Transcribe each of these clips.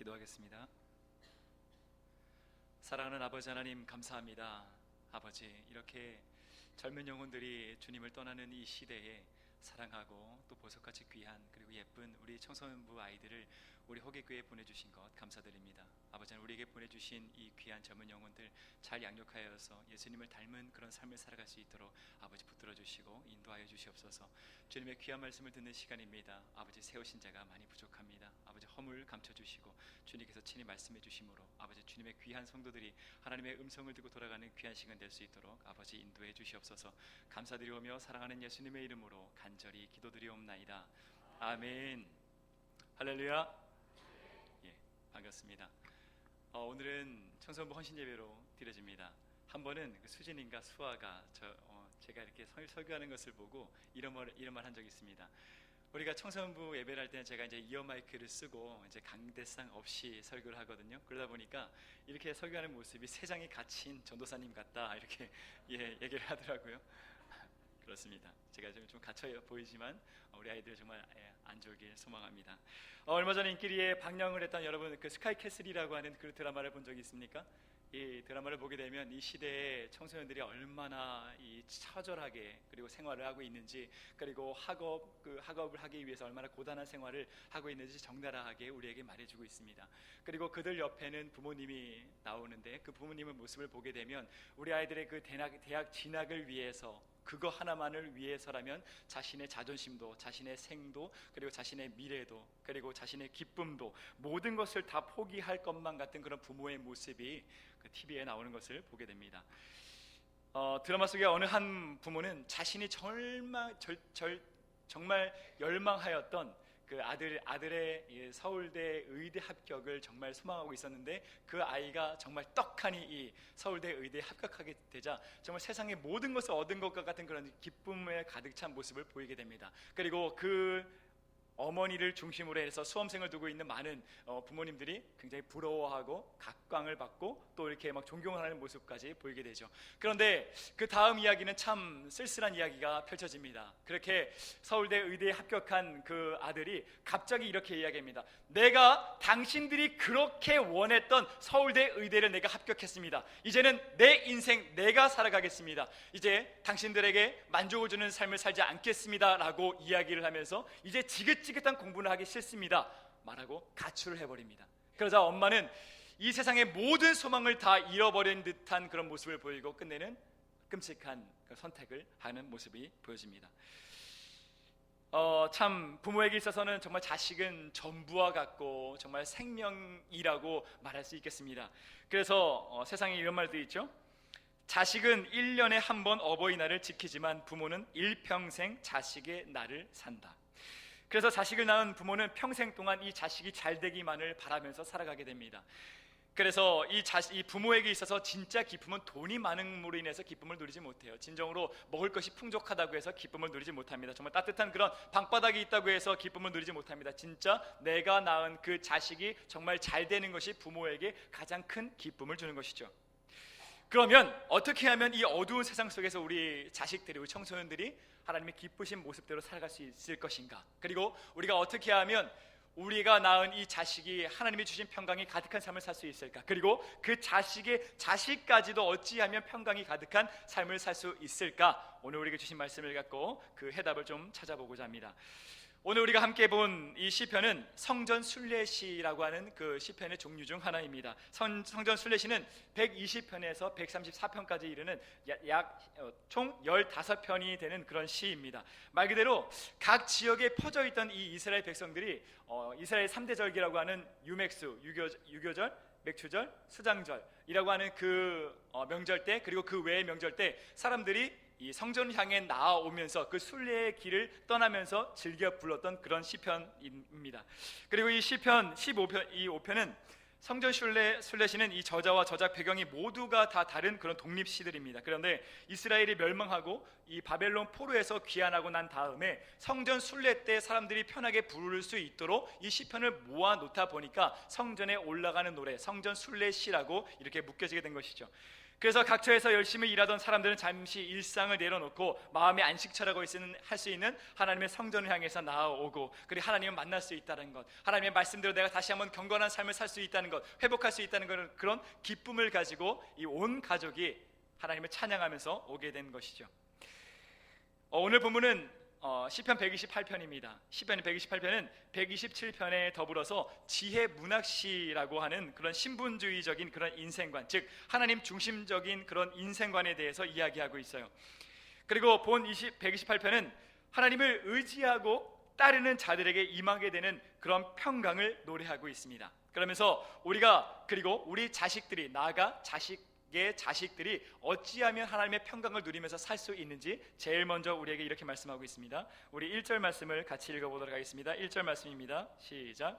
기도하겠습니다. 사랑하는 아버지 하나님, 감사합니다. 아버지, 이렇게 젊은 영혼들이 주님을 떠나는 이 시대에 사랑하고 또 보석같이 귀한 그리고 예쁜 우리 청소년부 아이들을 우리 호계교회에 보내주신 것 감사드립니다. 아버지, 우리에게 보내주신 이 귀한 젊은 영혼들 잘 양육하여서 예수님을 닮은 그런 삶을 살아갈 수 있도록 아버지 붙들어 주시고 인도하여 주시옵소서. 주님의 귀한 말씀을 듣는 시간입니다. 아버지, 세우신 자가 많이 부족합니다. 아버지, 허물 감춰주시고 주님께서 친히 말씀해 주심으로 아버지, 주님의 귀한 성도들이 하나님의 음성을 듣고 돌아가는 귀한 시간 될 수 있도록 아버지 인도해 주시옵소서. 감사드리오며 사랑하는 예수님의 이름으로 간절히 기도드리옵나이다. 아멘. 할렐루야. 예, 반갑습니다. 오늘은 청소년부 헌신 예배로 드려집니다. 한 번은 그 수진인가 수아가 제가 이렇게 설교하는 것을 보고 이런 말 한 적이 있습니다. 우리가 청소년부 예배를 할 때는 제가 이제 이어 마이크를 쓰고 이제 강대상 없이 설교를 하거든요. 그러다 보니까 이렇게 설교하는 모습이 세 장이 갇힌 전도사님 같다 이렇게 얘기를 하더라고요. 그렇습니다. 제가 좀 갇혀 보이지만 우리 아이들 정말 안 졸길 소망합니다. 얼마 전에 인기리에 방영을 했던 여러분 그 스카이캐슬이라고 하는 그 드라마를 본 적이 있습니까? 이 드라마를 보게 되면 이 시대의 청소년들이 얼마나 이 처절하게 그리고 생활을 하고 있는지, 그리고 학업을 하기 위해서 얼마나 고단한 생활을 하고 있는지 적나라하게 우리에게 말해주고 있습니다. 그리고 그들 옆에는 부모님이 나오는데 그 부모님의 모습을 보게 되면 우리 아이들의 그 대학 진학을 위해서, 그거 하나만을 위해서라면 자신의 자존심도, 자신의 생도, 그리고 자신의 미래도, 그리고 자신의 기쁨도 모든 것을 다 포기할 것만 같은 그런 부모의 모습이 그 TV에 나오는 것을 보게 됩니다. 드라마 속에 어느 한 부모는 자신이 정말 열망하였던 그 아들의 서울대 의대 합격을 정말 소망하고 있었는데 그 아이가 정말 떡하니 이 서울대 의대에 합격하게 되자 정말 세상의 모든 것을 얻은 것과 같은 그런 기쁨에 가득 찬 모습을 보이게 됩니다. 그리고 그 어머니를 중심으로 해서 수험생을 두고 있는 많은 부모님들이 굉장히 부러워하고 각광을 받고 또 이렇게 막 존경하는 모습까지 보이게 되죠. 그런데 그 다음 이야기는 참 쓸쓸한 이야기가 펼쳐집니다. 그렇게 서울대 의대에 합격한 그 아들이 갑자기 이렇게 이야기합니다. 내가 당신들이 그렇게 원했던 서울대 의대를 내가 합격했습니다. 이제는 내 인생 내가 살아가겠습니다. 이제 당신들에게 만족을 주는 삶을 살지 않겠습니다 라고 이야기를 하면서 이제 지긋지긋한 공부를 하기 싫습니다 말하고 가출을 해버립니다. 그러자 엄마는 이 세상의 모든 소망을 다 잃어버린 듯한 그런 모습을 보이고 끝내는 끔찍한 선택을 하는 모습이 보여집니다. 참 부모에게 있어서는 정말 자식은 전부와 같고 정말 생명이라고 말할 수 있겠습니다. 그래서 세상에 이런 말도 있죠. 자식은 1년에 한 번 어버이날을 지키지만 부모는 일평생 자식의 날을 산다. 그래서 자식을 낳은 부모는 평생 동안 이 자식이 잘 되기만을 바라면서 살아가게 됩니다. 그래서 이 부모에게 있어서 진짜 기쁨은 돈이 많음으로 인해서 기쁨을 누리지 못해요. 진정으로 먹을 것이 풍족하다고 해서 기쁨을 누리지 못합니다. 정말 따뜻한 그런 방바닥이 있다고 해서 기쁨을 누리지 못합니다. 진짜 내가 낳은 그 자식이 정말 잘 되는 것이 부모에게 가장 큰 기쁨을 주는 것이죠. 그러면 어떻게 하면 이 어두운 세상 속에서 우리 자식들이, 우리 청소년들이 하나님의 기쁘신 모습대로 살아갈 수 있을 것인가? 그리고 우리가 어떻게 하면 우리가 낳은 이 자식이 하나님이 주신 평강이 가득한 삶을 살 수 있을까? 그리고 그 자식의 자식까지도 어찌하면 평강이 가득한 삶을 살 수 있을까? 오늘 우리에게 주신 말씀을 갖고 그 해답을 좀 찾아보고자 합니다. 오늘 우리가 함께 본 이 시편은 성전 순례시라고 하는 그 시편의 종류 중 하나입니다. 성전 순례시는 120편에서 134편까지 이르는 총 15편이 되는 그런 시입니다. 말 그대로 각 지역에 퍼져 있던 이 이스라엘 백성들이 이스라엘 3대 절기라고 하는 유맥수, 유교절, 맥추절, 수장절이라고 하는 그 명절 때, 그리고 그 외의 명절 때 사람들이 이 성전 향해 나아오면서 그 순례의 길을 떠나면서 즐겨 불렀던 그런 시편입니다. 그리고 이 시편 15편, 이 5편은 성전 순례시는 이 저자와 저작 배경이 모두가 다 다른 그런 독립시들입니다. 그런데 이스라엘이 멸망하고 이 바벨론 포로에서 귀환하고 난 다음에 성전 순례 때 사람들이 편하게 부를 수 있도록 이 시편을 모아 놓다 보니까 성전에 올라가는 노래, 성전 순례시라고 이렇게 묶여지게 된 것이죠. 그래서 각처에서 열심히 일하던 사람들은 잠시 일상을 내려놓고 마음의 안식처라고 할 수 있는 하나님의 성전을 향해서 나아오고, 그리고 하나님을 만날 수 있다는 것, 하나님의 말씀대로 내가 다시 한번 경건한 삶을 살 수 있다는 것, 회복할 수 있다는 그런 기쁨을 가지고 이 온 가족이 하나님을 찬양하면서 오게 된 것이죠. 오늘 본문은 시편 128편입니다. 시편 128편은 127편에 더불어서 지혜 문학시라고 하는 그런 신분주의적인 그런 인생관, 즉 하나님 중심적인 그런 인생관에 대해서 이야기하고 있어요. 그리고 본 128편은 하나님을 의지하고 따르는 자들에게 임하게 되는 그런 평강을 노래하고 있습니다. 그러면서 우리가, 그리고 우리 자식들이, 나아가 자식들이 어찌하면 하나님의 평강을 누리면서 살 수 있는지 제일 먼저 우리에게 이렇게 말씀하고 있습니다. 우리 1절 말씀을 같이 읽어보도록 하겠습니다. 1절 말씀입니다. 시작.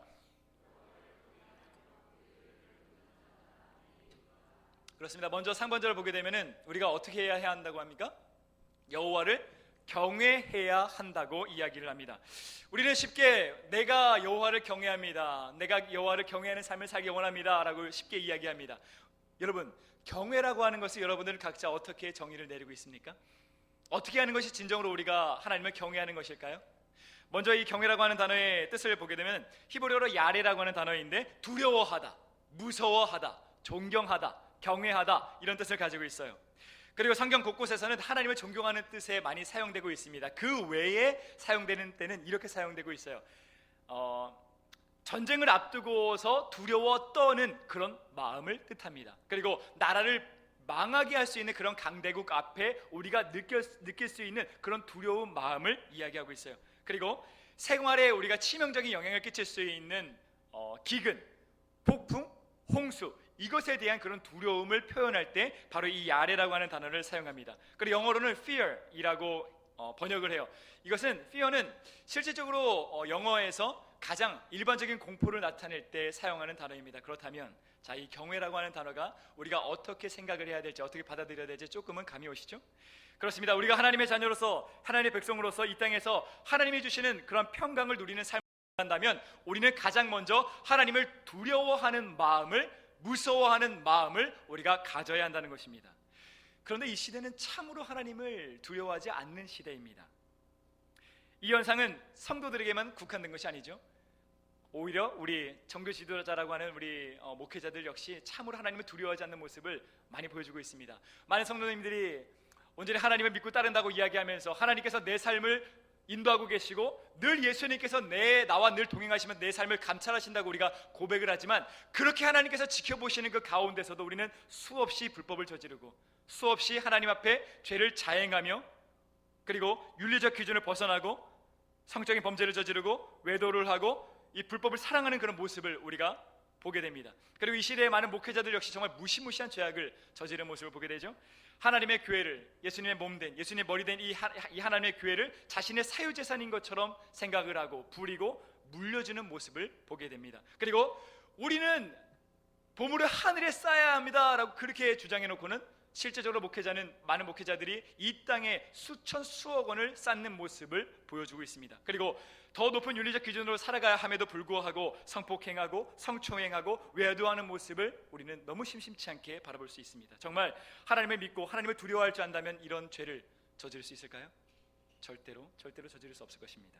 그렇습니다. 먼저 상반절을 보게 되면은 우리가 어떻게 해야 한다고 합니까? 여호와를 경외해야 한다고 이야기를 합니다. 우리는 쉽게 내가 여호와를 경외합니다, 내가 여호와를 경외하는 삶을 살기 원합니다 라고 쉽게 이야기합니다. 여러분, 경외라고 하는 것을 여러분들은 각자 어떻게 정의를 내리고 있습니까? 어떻게 하는 것이 진정으로 우리가 하나님을 경외하는 것일까요? 먼저 이 경외라고 하는 단어의 뜻을 보게 되면 히브리어로 야레라고 하는 단어인데, 두려워하다, 무서워하다, 존경하다, 경외하다, 이런 뜻을 가지고 있어요. 그리고 성경 곳곳에서는 하나님을 존경하는 뜻에 많이 사용되고 있습니다. 그 외에 사용되는 때는 이렇게 사용되고 있어요. 전쟁을 앞두고서 두려워 떠는 그런 마음을 뜻합니다. 그리고 나라를 망하게 할 수 있는 그런 강대국 앞에 우리가 느낄 수 있는 그런 두려운 마음을 이야기하고 있어요. 그리고 생활에 우리가 치명적인 영향을 끼칠 수 있는 기근, 폭풍, 홍수, 이것에 대한 그런 두려움을 표현할 때 바로 이 야레라고 하는 단어를 사용합니다. 그리고 영어로는 fear이라고 번역을 해요. 이것은 fear는 실질적으로 영어에서 가장 일반적인 공포를 나타낼 때 사용하는 단어입니다. 그렇다면 자, 이 경외라고 하는 단어가 우리가 어떻게 생각을 해야 될지, 어떻게 받아들여야 될지 조금은 감이 오시죠? 그렇습니다. 우리가 하나님의 자녀로서, 하나님의 백성으로서 이 땅에서 하나님이 주시는 그런 평강을 누리는 삶을 한다면 우리는 가장 먼저 하나님을 두려워하는 마음을, 무서워하는 마음을 우리가 가져야 한다는 것입니다. 그런데 이 시대는 참으로 하나님을 두려워하지 않는 시대입니다. 이 현상은 성도들에게만 국한된 것이 아니죠. 오히려 우리 정교 지도자라고 하는 우리 목회자들 역시 참으로 하나님을 두려워하지 않는 모습을 많이 보여주고 있습니다. 많은 성도님들이 온전히 하나님을 믿고 따른다고 이야기하면서 하나님께서 내 삶을 인도하고 계시고 늘 예수님께서 나와 늘 동행하시면 내 삶을 감찰하신다고 우리가 고백을 하지만, 그렇게 하나님께서 지켜보시는 그 가운데서도 우리는 수없이 불법을 저지르고 수없이 하나님 앞에 죄를 자행하며, 그리고 윤리적 기준을 벗어나고 성적인 범죄를 저지르고 외도를 하고 이 불법을 사랑하는 그런 모습을 우리가 보게 됩니다. 그리고 이 시대의 많은 목회자들 역시 정말 무시무시한 죄악을 저지르는 모습을 보게 되죠. 하나님의 교회를, 예수님의 몸된, 예수님의 머리된 이 하나님의 교회를 자신의 사유재산인 것처럼 생각을 하고 부리고 물려주는 모습을 보게 됩니다. 그리고 우리는 보물을 하늘에 쌓아야 합니다 라고 그렇게 주장해놓고는 실제적으로 많은 목회자들이 이 땅에 수천 수억 원을 쌓는 모습을 보여주고 있습니다. 그리고 더 높은 윤리적 기준으로 살아가야 함에도 불구하고 성폭행하고 성추행하고 외도하는 모습을 우리는 너무 심심치 않게 바라볼 수 있습니다. 정말 하나님을 믿고 하나님을 두려워할 줄 안다면 이런 죄를 저지를 수 있을까요? 절대로 저지를 수 없을 것입니다.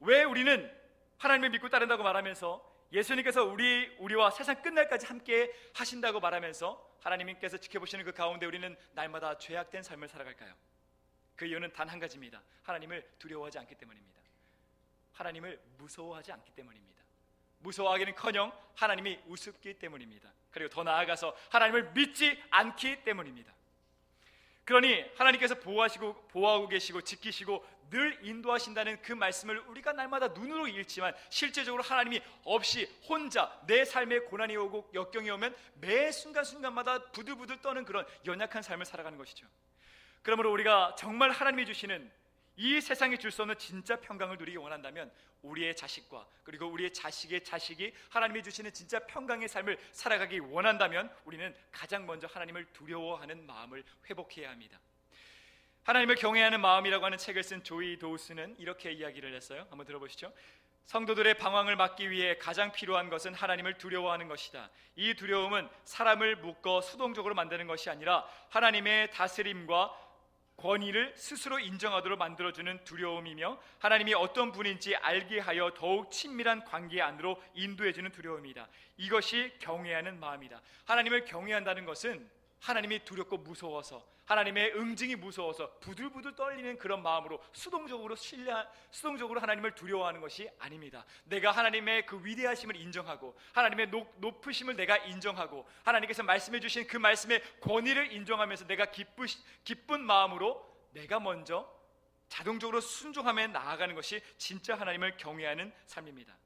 왜 우리는 하나님을 믿고 따른다고 말하면서 예수님께서 우리와 세상 끝날까지 함께 하신다고 말하면서 하나님께서 지켜보시는 그 가운데 우리는 날마다 죄악된 삶을 살아갈까요? 그 이유는 단 한 가지입니다. 하나님을 두려워하지 않기 때문입니다. 하나님을 무서워하지 않기 때문입니다. 무서워하기는커녕 하나님이 우습기 때문입니다. 그리고 더 나아가서 하나님을 믿지 않기 때문입니다. 그러니 하나님께서 보호하고 계시고 지키시고 늘 인도하신다는 그 말씀을 우리가 날마다 눈으로 읽지만 실제적으로 하나님이 없이 혼자 내 삶에 고난이 오고 역경이 오면 매 순간순간마다 부들부들 떠는 그런 연약한 삶을 살아가는 것이죠. 그러므로 우리가 정말 하나님이 주시는 이 세상이 줄 수 없는 진짜 평강을 누리기 원한다면 우리의 자식과 그리고 우리의 자식의 자식이 하나님이 주시는 진짜 평강의 삶을 살아가기 원한다면 우리는 가장 먼저 하나님을 두려워하는 마음을 회복해야 합니다. 하나님을 경외하는 마음이라고 하는 책을 쓴 조이 도우스는 이렇게 이야기를 했어요. 한번 들어보시죠. 성도들의 방황을 막기 위해 가장 필요한 것은 하나님을 두려워하는 것이다. 이 두려움은 사람을 묶어 수동적으로 만드는 것이 아니라 하나님의 다스림과 권위를 스스로 인정하도록 만들어주는 두려움이며 하나님이 어떤 분인지 알게 하여 더욱 친밀한 관계 안으로 인도해주는 두려움이다. 이것이 경외하는 마음이다. 하나님을 경외한다는 것은 하나님이 두렵고 무서워서, 하나님의 응징이 무서워서 부들부들 떨리는 그런 마음으로 수동적으로 하나님을 두려워하는 것이 아닙니다. 내가 하나님의 그 위대하심을 인정하고 하나님의 높으심을 내가 인정하고 하나님께서 말씀해 주신 그 말씀의 권위를 인정하면서 내가 기쁜 마음으로 내가 먼저 자동적으로 순종하며 나아가는 것이 진짜 하나님을 경외하는 삶입니다.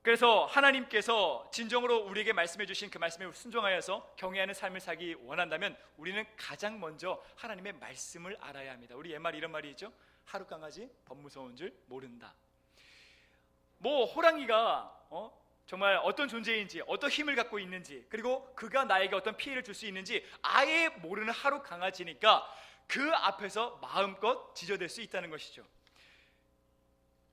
그래서 하나님께서 진정으로 우리에게 말씀해 주신 그 말씀에 순종하여서 경외하는 삶을 살기 원한다면 우리는 가장 먼저 하나님의 말씀을 알아야 합니다. 우리 옛말에 이런 말이 있죠. 하루 강아지 범 무서운 줄 모른다. 호랑이가 정말 어떤 존재인지, 어떤 힘을 갖고 있는지, 그리고 그가 나에게 어떤 피해를 줄 수 있는지 아예 모르는 하루 강아지니까 그 앞에서 마음껏 지저댈 수 있다는 것이죠.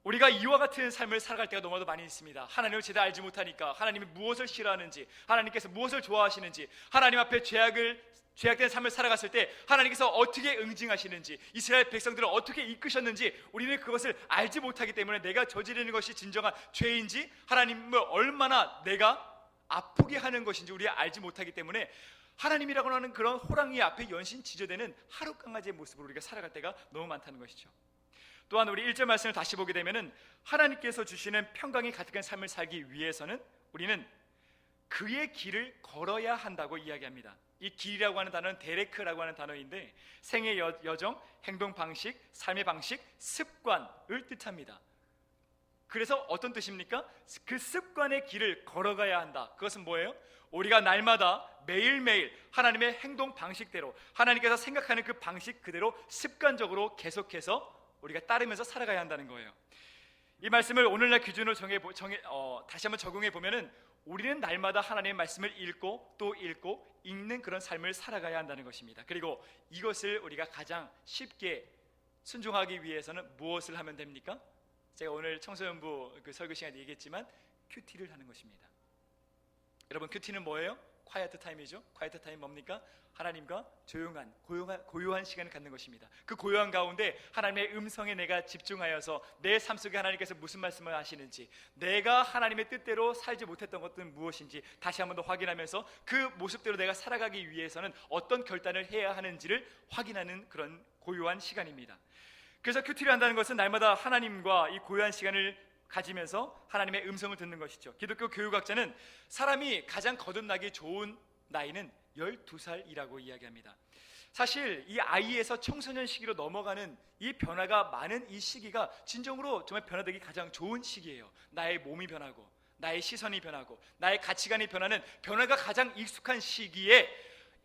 우리가 이와 같은 삶을 살아갈 때가 너무나도 많이 있습니다. 하나님을 제대로 알지 못하니까 하나님이 무엇을 싫어하는지, 하나님께서 무엇을 좋아하시는지, 하나님 앞에 죄악된 삶을 살아갔을 때 하나님께서 어떻게 응징하시는지, 이스라엘 백성들을 어떻게 이끄셨는지 우리는 그것을 알지 못하기 때문에 내가 저지르는 것이 진정한 죄인지, 하나님을 얼마나 내가 아프게 하는 것인지 우리가 알지 못하기 때문에 하나님이라고 하는 그런 호랑이 앞에 연신 지저대는 하루 강아지의 모습으로 우리가 살아갈 때가 너무 많다는 것이죠. 또한 우리 1절 말씀을 다시 보게 되면은 하나님께서 주시는 평강이 가득한 삶을 살기 위해서는 우리는 그의 길을 걸어야 한다고 이야기합니다. 이 길이라고 하는 단어는 데레크라고 하는 단어인데 생의 여정, 행동 방식, 삶의 방식, 습관을 뜻합니다. 그래서 어떤 뜻입니까? 그 습관의 길을 걸어가야 한다. 그것은 뭐예요? 우리가 날마다 매일매일 하나님의 행동 방식대로, 하나님께서 생각하는 그 방식 그대로 습관적으로 계속해서 우리가 따르면서 살아가야 한다는 거예요. 이 말씀을 오늘날 기준으로 다시 한번 적용해 보면은 우리는 날마다 하나님의 말씀을 읽고 또 읽고 읽는 그런 삶을 살아가야 한다는 것입니다. 그리고 이것을 우리가 가장 쉽게 순종하기 위해서는 무엇을 하면 됩니까? 제가 오늘 청소년부 그 설교 시간에 얘기했지만 큐티를 하는 것입니다. 여러분, 큐티는 뭐예요? 콰이어트 타임이죠. 콰이어트 타임 뭡니까? 하나님과 조용한 고요한 시간을 갖는 것입니다. 그 고요한 가운데 하나님의 음성에 내가 집중하여서 내 삶 속에 하나님께서 무슨 말씀을 하시는지, 내가 하나님의 뜻대로 살지 못했던 것들은 무엇인지 다시 한번 더 확인하면서 그 모습대로 내가 살아가기 위해서는 어떤 결단을 해야 하는지를 확인하는 그런 고요한 시간입니다. 그래서 큐티를 한다는 것은 날마다 하나님과 이 고요한 시간을 가지면서 하나님의 음성을 듣는 것이죠. 기독교 교육학자는 사람이 가장 거듭나기 좋은 나이는 12살이라고 이야기합니다. 사실 이 아이에서 청소년 시기로 넘어가는 이 변화가 많은 이 시기가 진정으로 정말 변화되기 가장 좋은 시기예요. 나의 몸이 변하고, 나의 시선이 변하고, 나의 가치관이 변하는 변화가 가장 익숙한 시기에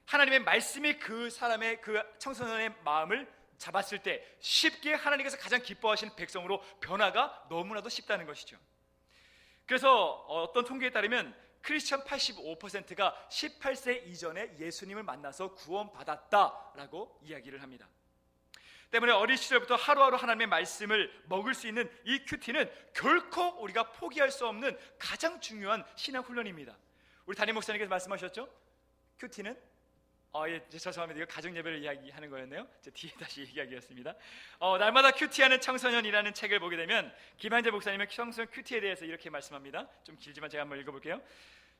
하나님의 말씀이 그 사람의 그 청소년의 마음을 잡았을 때 쉽게 하나님께서 가장 기뻐하시는 백성으로 변화가 너무나도 쉽다는 것이죠. 그래서 어떤 통계에 따르면 크리스천 85%가 18세 이전에 예수님을 만나서 구원받았다라고 이야기를 합니다. 때문에 어린 시절부터 하루하루 하나님의 말씀을 먹을 수 있는 이 큐티는 결코 우리가 포기할 수 없는 가장 중요한 신앙 훈련입니다. 우리 담임 목사님께서 말씀하셨죠? 큐티는 죄송합니다. 이거 가정 예배를 이야기하는 거였네요. 제 뒤에 다시 얘기하겠습니다. 날마다 큐티하는 청소년이라는 책을 보게 되면 김한재 목사님은 청소년 큐티에 대해서 이렇게 말씀합니다. 좀 길지만 제가 한번 읽어볼게요.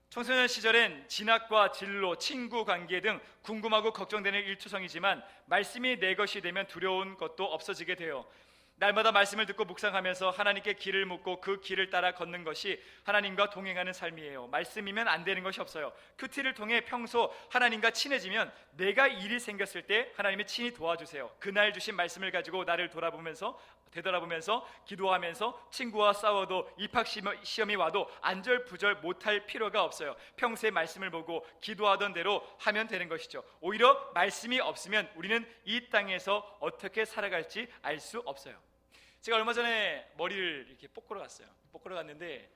청소년 시절엔 진학과 진로, 친구 관계 등 궁금하고 걱정되는 일투성이지만 말씀이 내 것이 되면 두려운 것도 없어지게 돼요. 날마다 말씀을 듣고 묵상하면서 하나님께 길을 묻고 그 길을 따라 걷는 것이 하나님과 동행하는 삶이에요. 말씀이면 안 되는 것이 없어요. 큐티를 통해 평소 하나님과 친해지면 내가 일이 생겼을 때 하나님이 친히 도와주세요. 그날 주신 말씀을 가지고 나를 되돌아보면서 기도하면서 친구와 싸워도 입학 시험이 와도 안절부절 못할 필요가 없어요. 평소에 말씀을 보고 기도하던 대로 하면 되는 것이죠. 오히려 말씀이 없으면 우리는 이 땅에서 어떻게 살아갈지 알 수 없어요. 제가 얼마 전에 머리를 이렇게 볶으러 갔어요. 볶으러 갔는데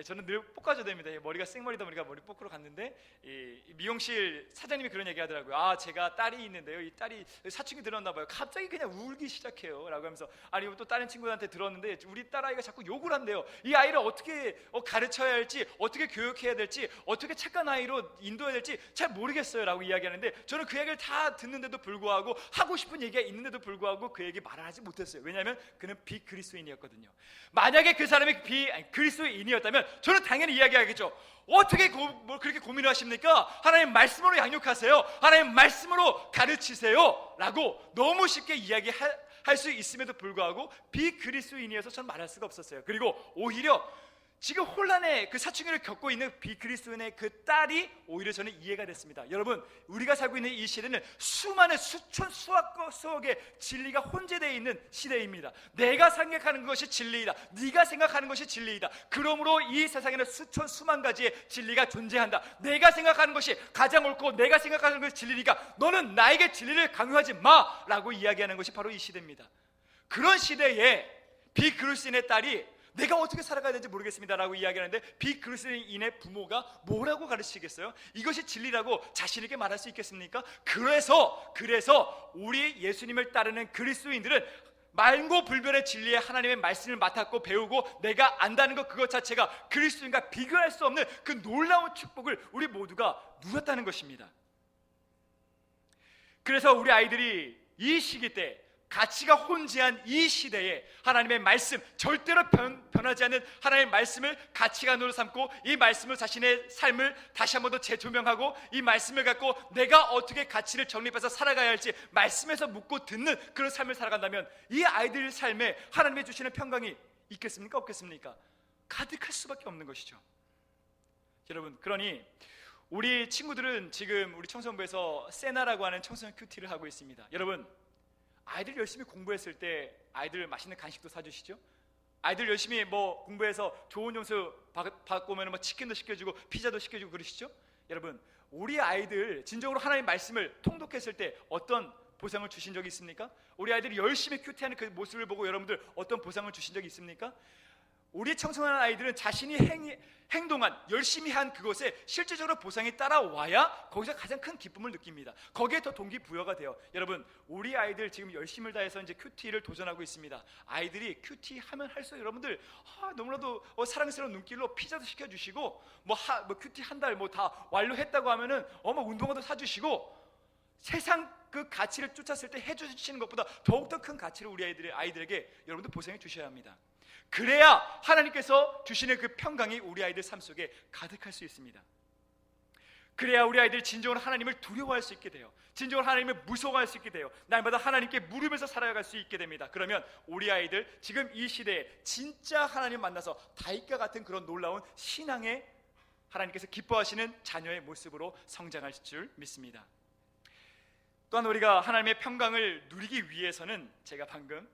저는 늘 볶아줘야 됩니다. 머리가 생머리다 보니까 머리 볶으러 갔는데 이 미용실 사장님이 그런 얘기 하더라고요. 제가 딸이 있는데요, 이 딸이 사춘기 들었나 봐요. 갑자기 그냥 울기 시작해요 라고 하면서, 아니 또 다른 친구들한테 들었는데 우리 딸아이가 자꾸 욕을 한대요. 이 아이를 어떻게 가르쳐야 할지, 어떻게 교육해야 될지, 어떻게 착한 아이로 인도해야 될지 잘 모르겠어요 라고 이야기하는데, 저는 그 얘기를 다 듣는데도 불구하고, 하고 싶은 얘기가 있는데도 불구하고 그 얘기 말을 하지 못했어요. 왜냐하면 그는 비그리스도인이었거든요. 만약에 그 사람이 비그리스도인이었다면 저는 당연히 이야기하겠죠. 어떻게 그렇게 고민을 하십니까? 하나님 말씀으로 양육하세요, 하나님 말씀으로 가르치세요 라고 너무 쉽게 이야기할 수 있음에도 불구하고 비그리스도인이어서 저는 말할 수가 없었어요. 그리고 오히려 지금 혼란의 그 사춘기를 겪고 있는 비그리스도인의 그 딸이 오히려 저는 이해가 됐습니다. 여러분, 우리가 살고 있는 이 시대는 수많은 수천 수억의 진리가 혼재되어 있는 시대입니다. 내가 생각하는 것이 진리이다, 네가 생각하는 것이 진리이다. 그러므로 이 세상에는 수만 가지의 진리가 존재한다. 내가 생각하는 것이 가장 옳고 내가 생각하는 것이 진리니까 너는 나에게 진리를 강요하지 마 라고 이야기하는 것이 바로 이 시대입니다. 그런 시대에 비그리스도인의 딸이 내가 어떻게 살아가야 되는지 모르겠습니다 라고 이야기하는데, 비그리스도인의 부모가 뭐라고 가르치겠어요? 이것이 진리라고 자신에게 말할 수 있겠습니까? 그래서 우리 예수님을 따르는 그리스도인들은 말고불변의 진리의 하나님의 말씀을 맡았고 배우고 내가 안다는 것, 그것 자체가 그리스도인과 비교할 수 없는 그 놀라운 축복을 우리 모두가 누렸다는 것입니다. 그래서 우리 아이들이 이 시기 때, 가치가 혼재한 이 시대에 하나님의 말씀, 절대로 변하지 않는 하나님의 말씀을 가치관으로 삼고 이 말씀을 자신의 삶을 다시 한 번 더 재조명하고 이 말씀을 갖고 내가 어떻게 가치를 정립해서 살아가야 할지 말씀에서 묻고 듣는 그런 삶을 살아간다면 이 아이들 삶에 하나님이 주시는 평강이 있겠습니까? 없겠습니까? 가득할 수밖에 없는 것이죠. 여러분, 그러니 우리 친구들은 지금 우리 청소년부에서 세나라고 하는 청소년 큐티를 하고 있습니다. 여러분, 아이들 열심히 공부했을 때 아이들 맛있는 간식도 사주시죠? 아이들 열심히 공부해서 좋은 점수 받고 오면 치킨도 시켜주고 피자도 시켜주고 그러시죠? 여러분, 우리 아이들 진정으로 하나님의 말씀을 통독했을 때 어떤 보상을 주신 적이 있습니까? 우리 아이들이 열심히 큐티하는 그 모습을 보고 여러분들 어떤 보상을 주신 적이 있습니까? 우리 청소년 아이들은 자신이 행동한, 열심히 한 그것에 실질적으로 보상이 따라와야 거기서 가장 큰 기쁨을 느낍니다. 거기에 더 동기부여가 돼요. 여러분, 우리 아이들 지금 열심을 다해서 이제 큐티를 도전하고 있습니다. 아이들이 큐티 하면 할수록 여러분들 너무나도 사랑스러운 눈길로 피자도 시켜주시고 큐티 한 달 다 완료했다고 하면은 운동화도 사주시고, 세상 그 가치를 쫓았을 때 해주시는 것보다 더욱더 큰 가치를 우리 아이들에게 여러분들 보상해 주셔야 합니다. 그래야 하나님께서 주시는 그 평강이 우리 아이들 삶 속에 가득할 수 있습니다. 그래야 우리 아이들이 진정으로 하나님을 두려워할 수 있게 돼요. 진정으로 하나님을 무서워할 수 있게 돼요. 날마다 하나님께 물으면서 살아갈 수 있게 됩니다. 그러면 우리 아이들 지금 이 시대에 진짜 하나님 만나서 다윗과 같은 그런 놀라운 신앙의 하나님께서 기뻐하시는 자녀의 모습으로 성장할 줄 믿습니다. 또한 우리가 하나님의 평강을 누리기 위해서는 제가 방금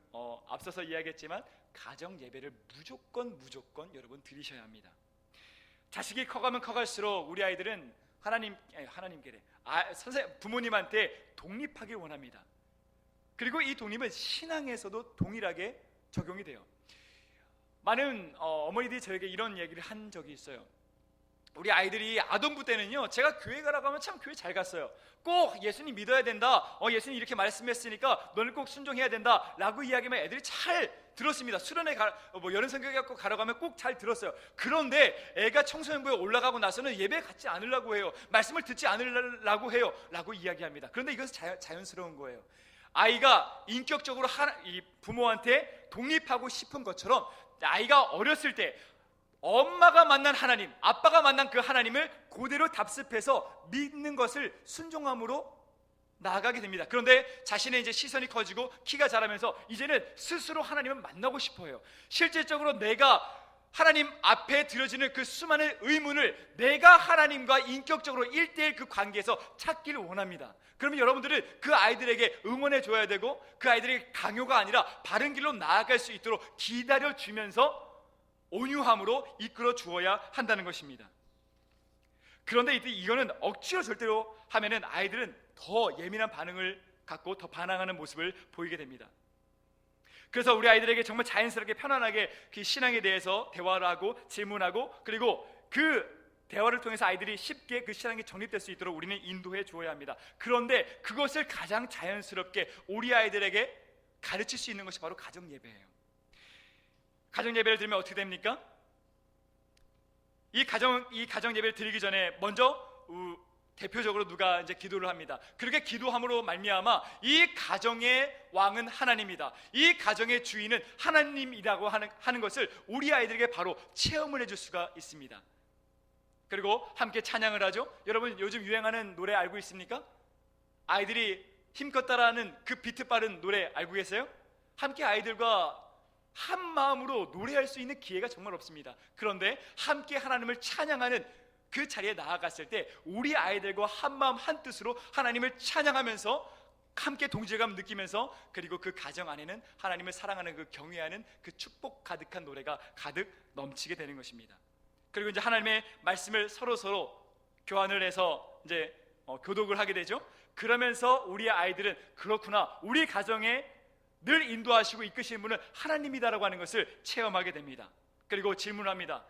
앞서서 이야기했지만 가정 예배를 무조건 여러분 드리셔야 합니다. 자식이 커가면 커갈수록 우리 아이들은 부모님한테 독립하길 원합니다. 그리고 이 독립은 신앙에서도 동일하게 적용이 돼요. 많은 어머니들이 저에게 이런 얘기를 한 적이 있어요. 우리 아이들이 아동부 때는요, 제가 교회 가라고 하면 참 교회 잘 갔어요. 꼭 예수님 믿어야 된다, 예수님 이렇게 말씀했으니까 너는 꼭 순종해야 된다 라고 이야기하면 애들이 잘 들었습니다. 수련회 여름 성경에 갖고 가라고 하면 꼭 잘 들었어요. 그런데 애가 청소년부에 올라가고 나서는 예배 갖지 않으려고 해요. 말씀을 듣지 않으려고 해요 라고 이야기합니다. 그런데 이것은 자연스러운 거예요. 아이가 인격적으로 이 부모한테 독립하고 싶은 것처럼 아이가 어렸을 때 엄마가 만난 하나님, 아빠가 만난 그 하나님을 그대로 답습해서 믿는 것을 순종함으로 나아가게 됩니다. 그런데 자신의 이제 시선이 커지고 키가 자라면서 이제는 스스로 하나님을 만나고 싶어요. 실질적으로 내가 하나님 앞에 드려지는 그 수많은 의문을 내가 하나님과 인격적으로 1:1 그 관계에서 찾기를 원합니다. 그러면 여러분들은 그 아이들에게 응원해 줘야 되고 그 아이들에게 강요가 아니라 바른 길로 나아갈 수 있도록 기다려 주면서 온유함으로 이끌어 주어야 한다는 것입니다. 그런데 이거는 억지로 절대로 하면은 아이들은 더 예민한 반응을 갖고 더 반항하는 모습을 보이게 됩니다. 그래서 우리 아이들에게 정말 자연스럽게 편안하게 그 신앙에 대해서 대화를 하고 질문하고, 그리고 그 대화를 통해서 아이들이 쉽게 그 신앙이 정립될 수 있도록 우리는 인도해 주어야 합니다. 그런데 그것을 가장 자연스럽게 우리 아이들에게 가르칠 수 있는 것이 바로 가정 예배예요. 가정 예배를 드리면 어떻게 됩니까? 이 가정 예배를 드리기 전에 먼저 대표적으로 누가 이제 기도를 합니다. 그렇게 기도함으로 말미암아 이 가정의 왕은 하나님이다, 이 가정의 주인은 하나님이라고 하는 것을 우리 아이들에게 바로 체험을 해줄 수가 있습니다. 그리고 함께 찬양을 하죠. 여러분 요즘 유행하는 노래 알고 있습니까? 아이들이 힘껏 따라하는 그 비트 빠른 노래 알고 계세요? 함께 아이들과 한 마음으로 노래할 수 있는 기회가 정말 없습니다. 그런데 함께 하나님을 찬양하는 그 자리에 나아갔을 때 우리 아이들과 한 마음 한 뜻으로 하나님을 찬양하면서 함께 동질감 느끼면서, 그리고 그 가정 안에는 하나님을 사랑하는 그 경외하는 그 축복 가득한 노래가 가득 넘치게 되는 것입니다. 그리고 이제 하나님의 말씀을 서로 교환을 해서 이제 교독을 하게 되죠. 그러면서 우리 아이들은 그렇구나, 우리 가정에 늘 인도하시고 이끄시는 분은 하나님이다라고 하는 것을 체험하게 됩니다. 그리고 질문합니다.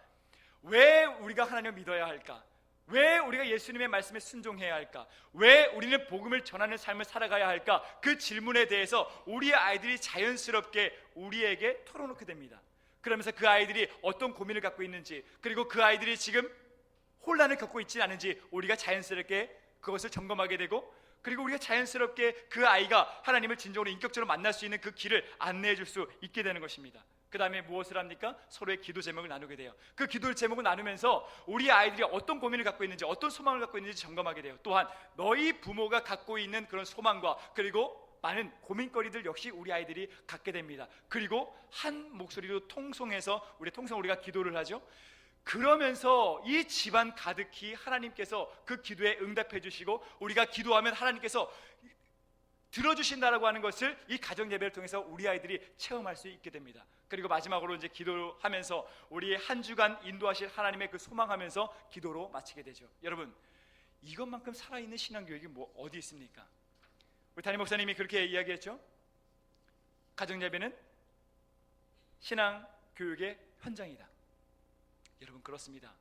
왜 우리가 하나님을 믿어야 할까? 왜 우리가 예수님의 말씀에 순종해야 할까? 왜 우리는 복음을 전하는 삶을 살아가야 할까? 그 질문에 대해서 우리 아이들이 자연스럽게 우리에게 털어놓게 됩니다. 그러면서 그 아이들이 어떤 고민을 갖고 있는지, 그리고 그 아이들이 지금 혼란을 겪고 있지 않은지 우리가 자연스럽게 그것을 점검하게 되고, 그리고 우리가 자연스럽게 그 아이가 하나님을 진정으로 인격적으로 만날 수 있는 그 길을 안내해 줄 수 있게 되는 것입니다. 그 다음에 무엇을 합니까? 서로의 기도 제목을 나누게 돼요. 그 기도 제목을 나누면서 우리 아이들이 어떤 고민을 갖고 있는지, 어떤 소망을 갖고 있는지 점검하게 돼요. 또한 너희 부모가 갖고 있는 그런 소망과 그리고 많은 고민거리들 역시 우리 아이들이 갖게 됩니다. 그리고 한 목소리로 통성해서 우리가 기도를 하죠. 그러면서 이 집안 가득히 하나님께서 그 기도에 응답해 주시고, 우리가 기도하면 하나님께서 들어주신다라고 하는 것을 이 가정 예배를 통해서 우리 아이들이 체험할 수 있게 됩니다. 그리고 마지막으로 이제 기도하면서 우리 한 주간 인도하실 하나님의 그 소망하면서 기도로 마치게 되죠. 여러분, 이것만큼 살아있는 신앙교육이 어디 있습니까? 우리 담임 목사님이 그렇게 이야기했죠. 가정 예배는 신앙교육의 현장이다. 여러분, 그렇습니다.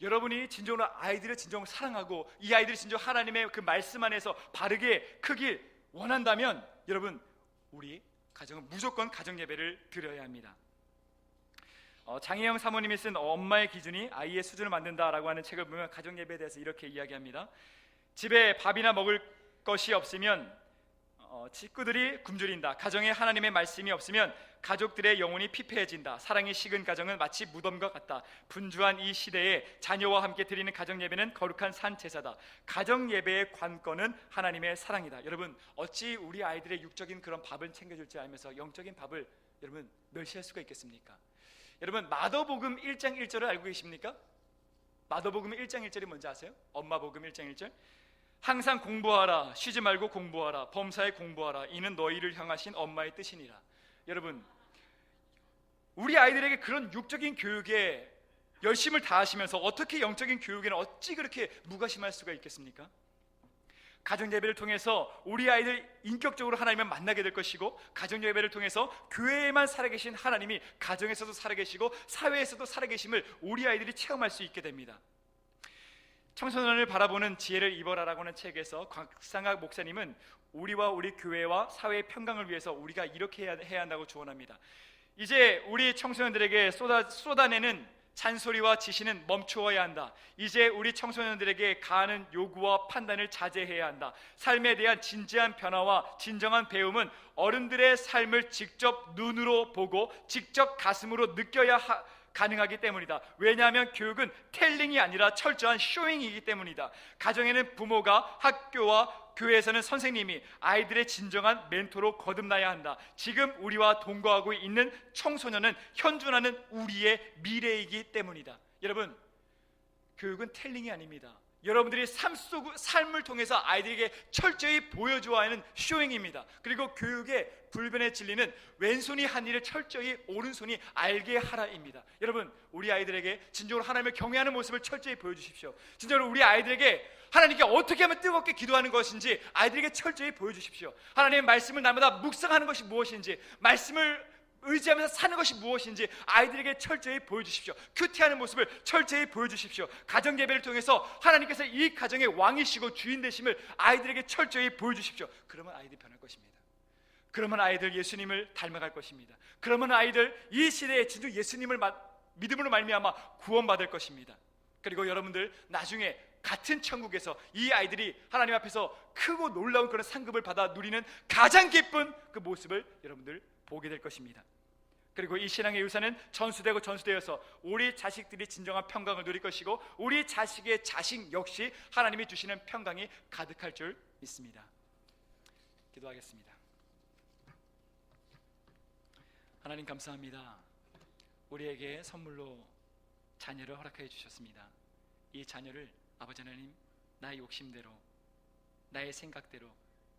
여러분이 진정으로 아이들을 진정으로 사랑하고 이 아이들이 진정 하나님의 그 말씀 안에서 바르게 크길 원한다면 여러분, 우리 가정은 무조건 가정 예배를 드려야 합니다. 장혜영 사모님이 쓴 엄마의 기준이 아이의 수준을 만든다라고 하는 책을 보면 가정 예배에 대해서 이렇게 이야기합니다. 집에 밥이나 먹을 것이 없으면 식구들이 굶주린다. 가정에 하나님의 말씀이 없으면 가족들의 영혼이 피폐해진다. 사랑이 식은 가정은 마치 무덤과 같다. 분주한 이 시대에 자녀와 함께 드리는 가정 예배는 거룩한 산 제사다. 가정 예배의 관건은 하나님의 사랑이다. 여러분, 어찌 우리 아이들의 육적인 그런 밥을 챙겨줄지 알면서 영적인 밥을 여러분 멸시할 수가 있겠습니까? 여러분, 마더복음 1장 1절을 알고 계십니까? 마더복음 1장 1절이 뭔지 아세요? 엄마복음 1장 1절. 항상 공부하라. 쉬지 말고 공부하라. 범사에 공부하라. 이는 너희를 향하신 엄마의 뜻이니라. 여러분, 우리 아이들에게 그런 육적인 교육에 열심을 다하시면서 어떻게 영적인 교육에는 어찌 그렇게 무관심할 수가 있겠습니까? 가정 예배를 통해서 우리 아이들 인격적으로 하나님을 만나게 될 것이고, 가정 예배를 통해서 교회에만 살아계신 하나님이 가정에서도 살아계시고 사회에서도 살아계심을 우리 아이들이 체험할 수 있게 됩니다. 청소년을 바라보는 지혜를 입어라라고 하는 책에서 곽상학 목사님은 우리와 우리 교회와 사회의 평강을 위해서 우리가 이렇게 해야 한다고 조언합니다. 이제 우리 청소년들에게 쏟아내는 잔소리와 지시는 멈추어야 한다. 이제 우리 청소년들에게 가하는 요구와 판단을 자제해야 한다. 삶에 대한 진지한 변화와 진정한 배움은 어른들의 삶을 직접 눈으로 보고 직접 가슴으로 느껴야 가능하기 때문이다. 왜냐하면 교육은 텔링이 아니라 철저한 쇼잉이기 때문이다. 가정에는 부모가, 학교와 교회에서는 선생님이 아이들의 진정한 멘토로 거듭나야 한다. 지금 우리와 동거하고 있는 청소년은 현존하는 우리의 미래이기 때문이다. 여러분, 교육은 텔링이 아닙니다. 여러분들이 삶을 통해서 아이들에게 철저히 보여줘야 하는 쇼잉입니다. 그리고 교육의 불변의 진리는 왼손이 한 일을 철저히 오른손이 알게 하라입니다. 여러분, 우리 아이들에게 진정으로 하나님을 경외하는 모습을 철저히 보여주십시오. 진정으로 우리 아이들에게 하나님께 어떻게 하면 뜨겁게 기도하는 것인지 아이들에게 철저히 보여주십시오. 하나님의 말씀을 날마다 묵상하는 것이 무엇인지, 말씀을 의지하면서 사는 것이 무엇인지 아이들에게 철저히 보여주십시오. 큐티하는 모습을 철저히 보여주십시오. 가정예배를 통해서 하나님께서 이 가정의 왕이시고 주인 되심을 아이들에게 철저히 보여주십시오. 그러면 아이들이 변할 것입니다. 그러면 아이들 예수님을 닮아갈 것입니다. 그러면 아이들 이 시대에 진짜 예수님을 믿음으로 말미암아 구원받을 것입니다. 그리고 여러분들 나중에 같은 천국에서 이 아이들이 하나님 앞에서 크고 놀라운 그런 상급을 받아 누리는 가장 기쁜 그 모습을 여러분들 보게 될 것입니다. 그리고 이 신앙의 유산은 전수되고 전수되어서 우리 자식들이 진정한 평강을 누릴 것이고 우리 자식의 자식 역시 하나님이 주시는 평강이 가득할 줄 믿습니다. 기도하겠습니다. 하나님 감사합니다. 우리에게 선물로 자녀를 허락해 주셨습니다. 이 자녀를 아버지 하나님 나의 욕심대로 나의 생각대로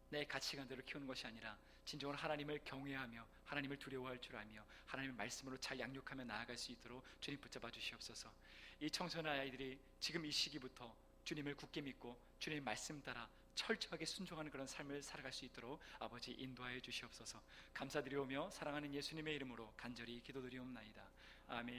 내 가치관대로 키우는 것이 아니라 진정으로 하나님을 경외하며 하나님을 두려워할 줄 알며 하나님의 말씀으로 잘 양육하며 나아갈 수 있도록 주님 붙잡아 주시옵소서. 이 청소년 아이들이 지금 이 시기부터 주님을 굳게 믿고 주님의 말씀 따라 철저하게 순종하는 그런 삶을 살아갈 수 있도록 아버지 인도하여 주시옵소서. 감사드리오며 사랑하는 예수님의 이름으로 간절히 기도드리옵나이다. 아멘.